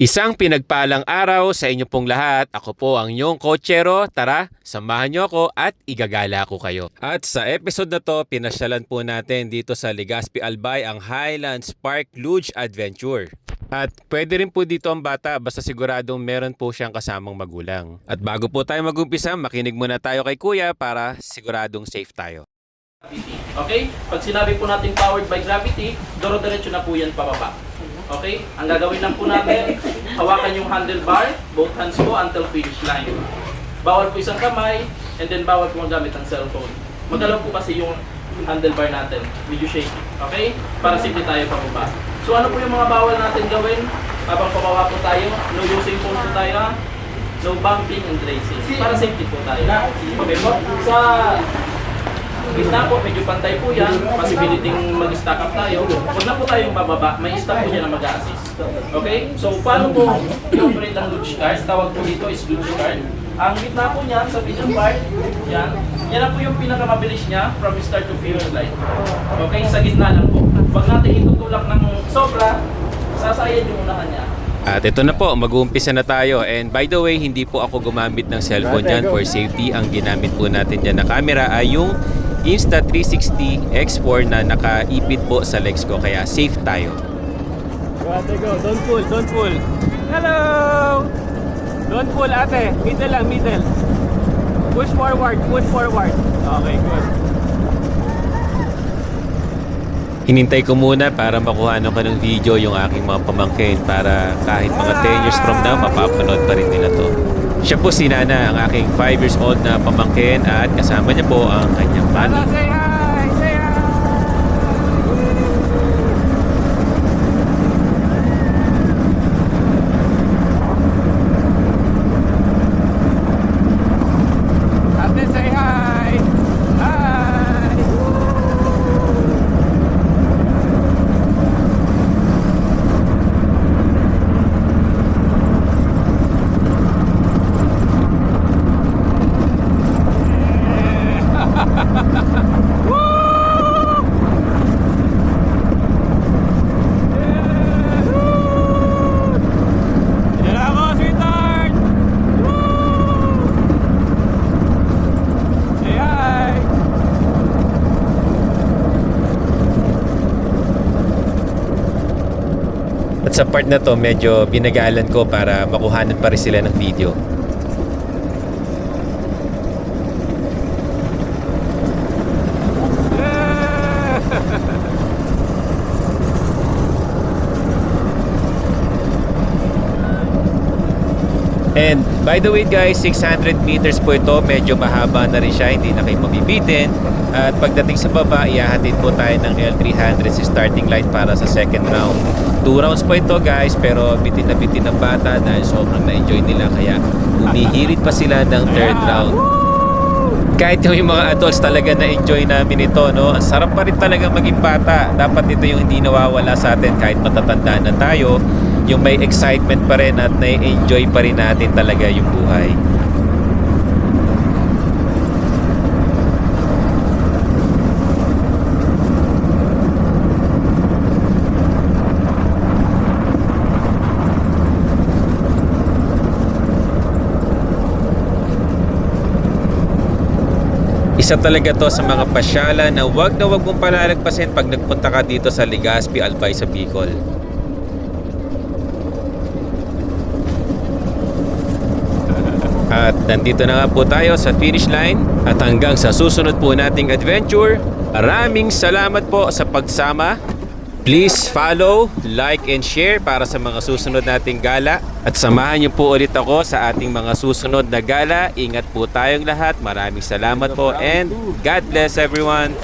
Isang pinagpalang araw sa inyo pong lahat. Ako po ang inyong kotsero. Tara, samahan niyo ako at igagala ko kayo. At sa episode na to, pinasyalan po natin dito sa Legazpi Albay ang Highlands Park Luge Adventure. At pwede rin po dito ang bata basta siguradong meron po siyang kasamang magulang. At bago po tayo mag-umpisa, makinig muna tayo kay Kuya para siguradong safe tayo. Okay? Pag sinabi po natin powered by gravity, doro-diretso na po yan pababa. Okay? Ang gagawin lang po natin, hawakan yung handlebar, both hands po until finish line. Bawal po isang kamay, and then bawal po magamit ang cellphone. Magalaw po kasi yung handlebar natin, medyo shaky. Okay? Para simple tayo pababa. So ano po yung mga bawal natin gawin? Habang pababa po tayo, no using phone po tayo, no bumping and racing. Para safety po tayo. Okay po? Sa gitna po, medyo pantay po yan. Possibility mag-stack up tayo. Huwag na po tayong bababa. May staff po dyan na mag-assist. Okay? So, paano po i-operate ang luge card? Tawag po dito is luge card. Ang gitna po niyan, sa medium part, yan. Yan na po yung pinakamabilis niya from start to finish line. Okay? Sa gitna lang po. Huwag natin itutulak ng sobra. Sasayad yung unahan niya. At ito na po, mag-uumpisa na tayo. And by the way, hindi po ako gumamit ng cellphone dyan for safety. Ang ginamit po natin dyan na camera ay yung Insta360 X4 na nakaipit po sa legs ko. Kaya safe tayo. Go ate, go. Don't pull, don't pull. Hello! Don't pull ate. Middle lang, middle. Push forward, push forward. Okay, good. Hinintay ko muna para makuha ko ng video yung aking mga pamangkin para kahit mga 10 years from now, mapapanood pa rin nila to. Siya po si Nana, ang aking 5 years old na pamangkin at kasama niya po ang kanyang mami. Say hi! Say hi! Ate, say hi! Hi! Yan ako, sweetheart! Woo! Say hi! At sa part na to, medyo binagalan ko para makuhanan pa rin sila ng video. And by the way guys, 600 meters po ito. Medyo mahaba na rin siya, hindi na kayo mabibitin. At pagdating sa baba, ihahatid po tayo ng L300 sa starting line para sa second round. 2 rounds po ito guys, pero bitin na bitin ng bata dahil sobrang na-enjoy nila. Kaya humihirit pa sila ng third round. Kahit yung mga adults talaga na-enjoy namin ito, no? Ang sarap pa rin talaga maging bata. Dapat ito yung hindi nawawala sa atin kahit matatanda na tayo. Yung may excitement pa rin at na-enjoy pa rin natin talaga yung buhay. Isa talaga to sa mga pasyalan na wag mong palalagpasin pag nagpunta ka dito sa Legazpi Albay sa Bicol. At nandito na nga po tayo sa finish line at hanggang sa susunod po nating adventure. Maraming salamat po sa pagsama. Please follow, like, and share para sa mga susunod nating gala. At samahan niyo po ulit ako sa ating mga susunod na gala. Ingat po tayong lahat. Maraming salamat po and God bless everyone.